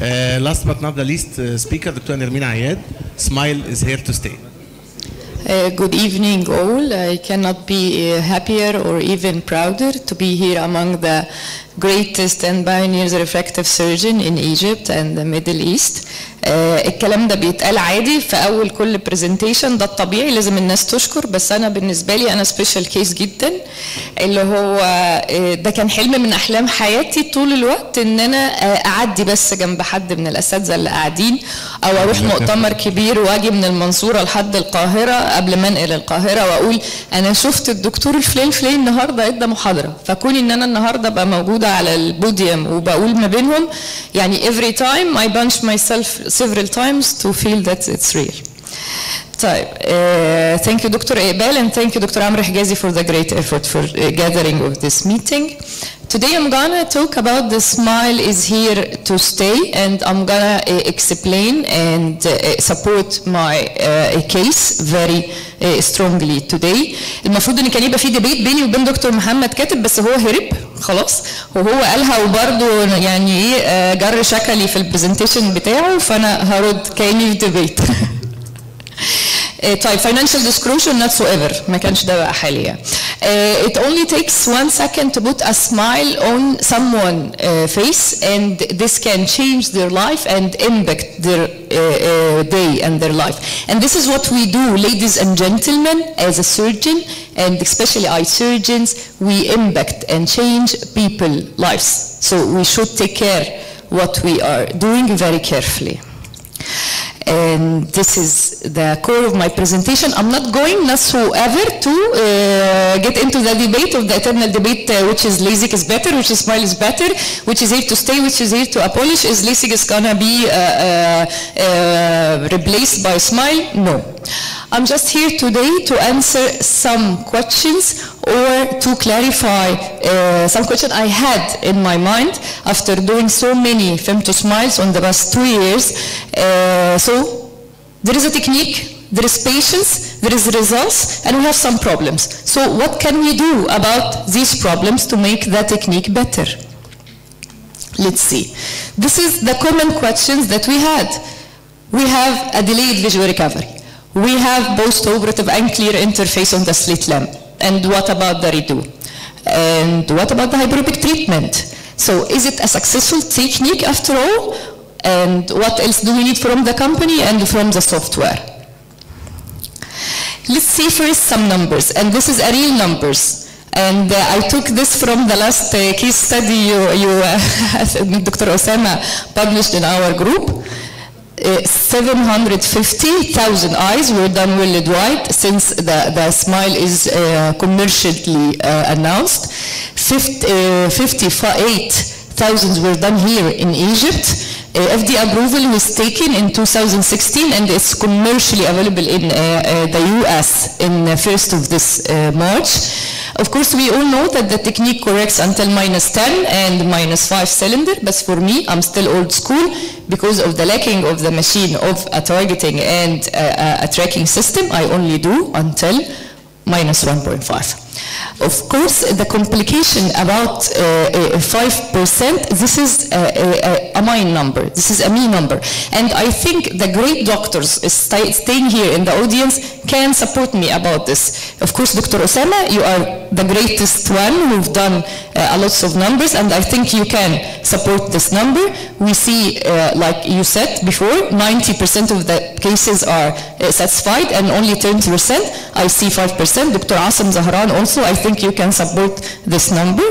Last but not the least speaker, Dr. Nermeen Ayad. Smile is here to stay. Good evening all. I cannot be happier or even prouder to be here among the greatest and pioneers refractive surgeon in Egypt and the Middle East. الكلام ده بيتقال عادي في اول كل برزنتيشن، ده الطبيعي، لازم الناس تشكر، بس انا بالنسبه لي انا سبيشال كيس جدا، اللي هو ده كان حلم من احلام حياتي طول الوقت، ان انا اعدي بس جنب حد من الاساتذه اللي قاعدين، او اروح مؤتمر كبير واجي من المنصوره لحد القاهره قبل ما انقل القاهره واقول انا شفت الدكتور الفلاني النهارده ادى محاضره، فكوني ان انا النهارده ابقى موجوده على البوديوم وبقول ما بينهم، يعني every time I punch myself several times to feel that it's real. طيب, thank you Dr. Eqbal and thank you Dr. Amr Hijazi for the great effort for gathering of this meeting. Today I'm gonna talk about the smile is here to stay, and I'm gonna explain and support my case very strongly today. المفروض ان كان يبقى في ديبيت بيني وبين دكتور محمد كاتب، بس هو هرب خلاص، وهو قالها وبرده يعني ايه جر شكلي في البرزنتيشن بتاعه، فانا هرد كاني في ديبيت. طيب, financial disclosure not so ever، ما كانش ده بقى حاليا. It only takes 1 second to put a smile on someone's face, and this can change their life and impact their day and their life. And this is what we do, ladies and gentlemen, as a surgeon, and especially eye surgeons, we impact and change people's lives. So we should take care what we are doing very carefully. And this is the core of my presentation. I'm not going whatsoever to get into the debate of the eternal debate, which is LASIK is better, which is smile is better, which is here to stay, which is here to abolish. Is LASIK is gonna be replaced by smile? No. I'm just here today to answer some questions or to clarify some questions I had in my mind after doing so many femto smiles on the past 2 years. So there is a technique, there is patience, there is results, and we have some problems. So what can we do about these problems to make the technique better? Let's see. This is the common questions that we had. We have a delayed visual recovery. We have post-operative unclear interface on the slit lamp. And what about the redo? And what about the hyperopic treatment? So is it a successful technique after all? And what else do we need from the company and from the software? Let's see first some numbers, and this is a real numbers. And I took this from the last case study Dr. Osama published in our group. 750,000 eyes were done worldwide since the smile is commercially announced. 58,000 were done here in Egypt. FDA approval was taken in 2016, and it's commercially available in the US in the 1st of this March. Of course, we all know that the technique corrects until -10 and -5 cylinder, but for me, I'm still old school because of the lacking of the machine of a targeting and a tracking system. I only do until -1.5. Of course, the complication about 5%, this is a mean number, this is a mean number. And I think the great doctors staying here in the audience can support me about this. Of course, Dr. Osama, you are the greatest one who've done a lot of numbers, and I think you can support this number. We see, like you said before, 90% of the cases are satisfied and only 20%. I see 5%. Dr. Asim Zahran also, I think you can support this number.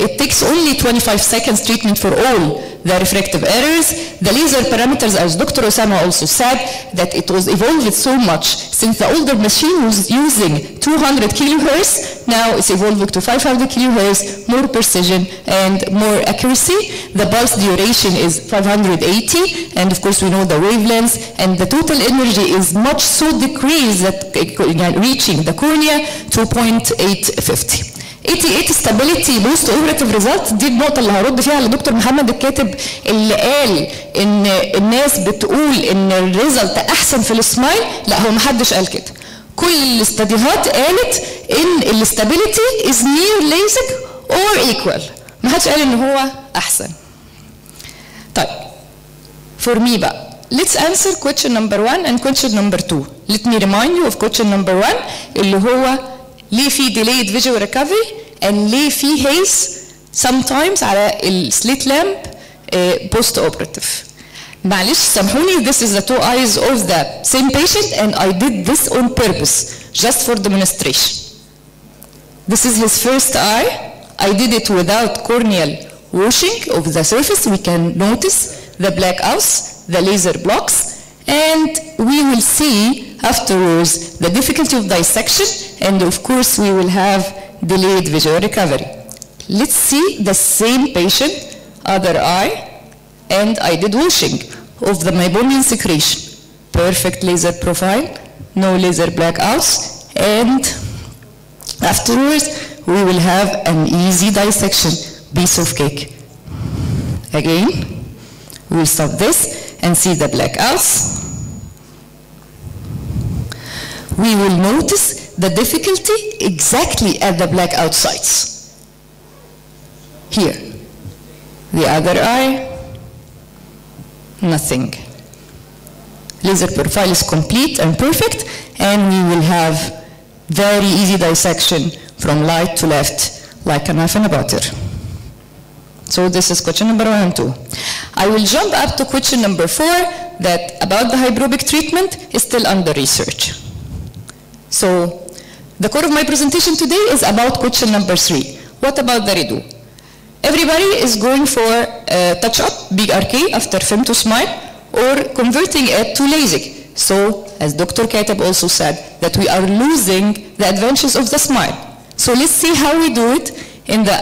It takes only 25 seconds treatment for all the refractive errors. The laser parameters, as Dr. Osama also said, that it was evolved so much since the older machine was using 200 kilohertz. Now it's evolving to 500 kilohertz, more precision and more accuracy. The pulse duration is 580, and of course we know the wavelengths, and the total energy is much so decreased that reaching the cornea to 0.850. 88 stability بوست اوبراتيف ريزلت، دي النقطه اللي هرد فيها على دكتور محمد الكاتب اللي قال ان الناس بتقول ان الريزلت احسن في السمايل. لا، هو ما حدش قال كده. كل الاستديوهات قالت ان الاستابيليتي از نير ليزك اور ايكوال، ما حدش قال ان هو احسن. طيب for me بقى let's answer question number 1 and question number 2. Let me remind you of question number 1 اللي هو ليه في delayed visual recovery and ليه في haze sometimes على السليت لامب post operative. معلش سامحوني, this is the two eyes of the same patient and I did this on purpose just for demonstration. This is his first eye. I did it without corneal washing of the surface. We can notice the blackouts, the laser blocks, and we will see afterwards the difficulty of dissection, and of course we will have delayed visual recovery. Let's see the same patient, other eye, and I did washing of the meibomian secretion. Perfect laser profile, no laser blackouts, and afterwards we will have an easy dissection, piece of cake. Again, we'll stop this and see the blackouts. We will notice the difficulty exactly at the blackout sites. Here, the other eye, nothing. Laser profile is complete and perfect, and we will have very easy dissection from light to left, like a knife and a butter. So this is question number 1 and 2. I will jump up to question number 4, that about the hyperopic treatment is still under research. So the core of my presentation today is about question number 3. What about the redo? Everybody is going for touch-up, big RK after femto smile, or converting it to LASIK. So, as Dr. Katib also said, that we are losing the advantages of the smile. So let's see how we do it in the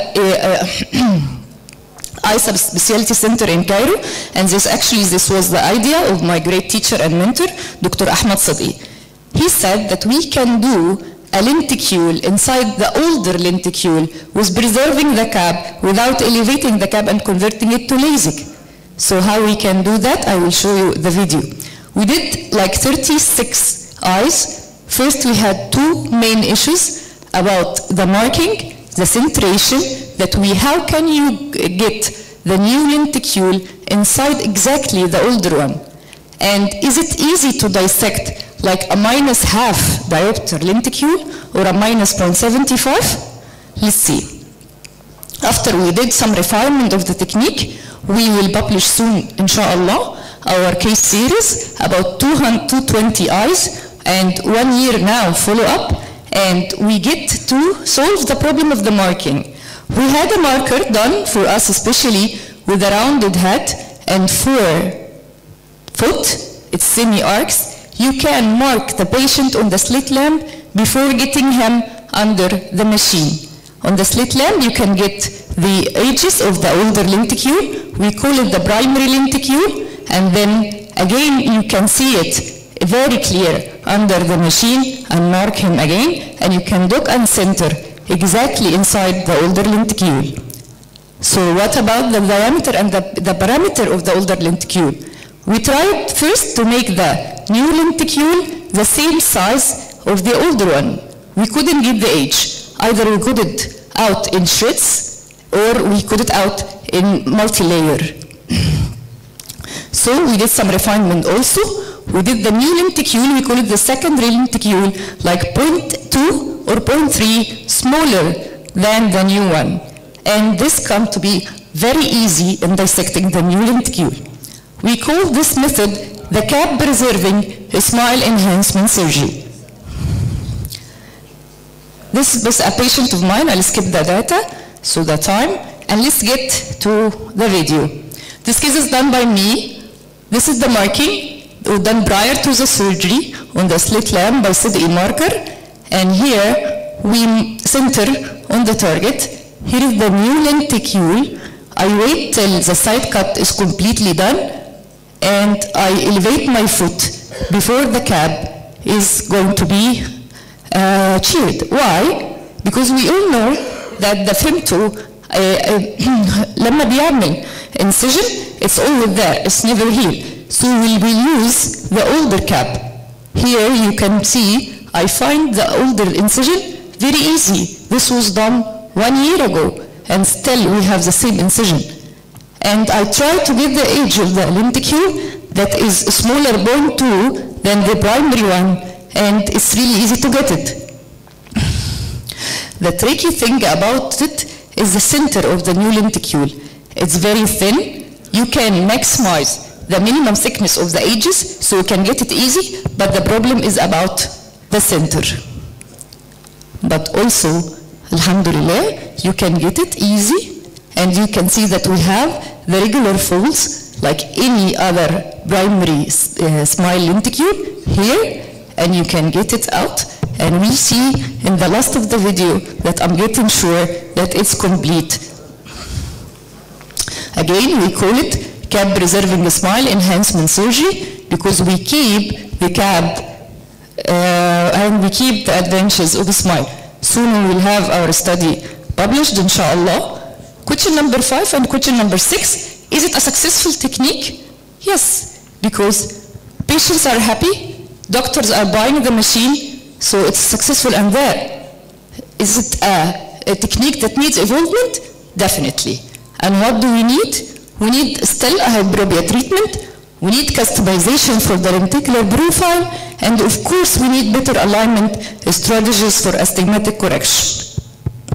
Eye Subspecialty Center in Cairo, and this was the idea of my great teacher and mentor, Dr. Ahmad Sadi. He said that we can do a lenticule inside the older lenticule with preserving the cap without elevating the cap and converting it to LASIK. So how we can do that, I will show you the video. We did like 36 eyes. First we had 2 main issues about the marking, the centration, that how can you get the new lenticule inside exactly the older one? And is it easy to dissect like a -1/2 diopter lenticule or a -0.75? Let's see. After we did some refinement of the technique, we will publish soon, inshallah, our case series about 220 eyes and 1 year now follow-up, and we get to solve the problem of the marking. We had a marker done for us, especially with a rounded head and 4 foot, it's semi-arcs. You can mark the patient on the slit lamp before getting him under the machine. On the slit lamp, you can get the edges of the older lenticule. We call it the primary lenticule, and then again you can see it very clear under the machine and mark him again, and you can look and center exactly inside the older lenticule. So what about the diameter and the parameter of the older lenticule? We tried first to make the new lenticule the same size of the older one. We couldn't get the age. Either we got it out in shreds or we got it out in multi-layer. So we did some refinement also. We did the new lenticule, we call it the secondary lenticule, like 0.2 or 0.3 smaller than the new one. And this come to be very easy in dissecting the new lenticule. We call this method the cap preserving smile enhancement surgery. This is a patient of mine. I'll skip the data, so the time, and let's get to the video. This case is done by me. This is the marking done prior to the surgery on the slit lamp by CDE marker, and here we center on the target. Here is the new lenticule. I wait till the side cut is completely done, and I elevate my foot before the cap is going to be cheered. Why? Because we all know that the femto لما بيعمل incision, it's always there, it's never healed. So we will use the older cap. Here you can see I find the older incision very easy. This was done 1 year ago, and still we have the same incision. And I try to get the age of the lenticule that is smaller 0.2 than the primary one, and it's really easy to get it. The tricky thing about it is the center of the new lenticule. It's very thin. You can maximize the minimum thickness of the edges, so you can get it easy, but the problem is about the center. But also, alhamdulillah, you can get it easy, and you can see that we have the regular folds like any other primary smile lenticule here, and you can get it out. And we see in the last of the video that I'm getting sure that it's complete. Again, we call it cap preserving smile enhancement surgery because we keep the cap and we keep the adventures of the smile. Soon we will have our study published, inshallah. Question number 5 and question number 6. Is it a successful technique? Yes, because patients are happy, doctors are buying the machine, so it's successful and there. Is it a technique that needs evolvement? Definitely. And what do we need? We need still a hyperopia treatment. We need customization for the lenticular profile. And of course, we need better alignment strategies for astigmatic correction.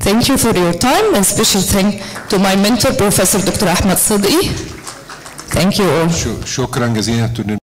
Thank you for your time, and special thank to my mentor, Professor Dr. Ahmed Sadqi. Thank you all. شكرا جزيلا.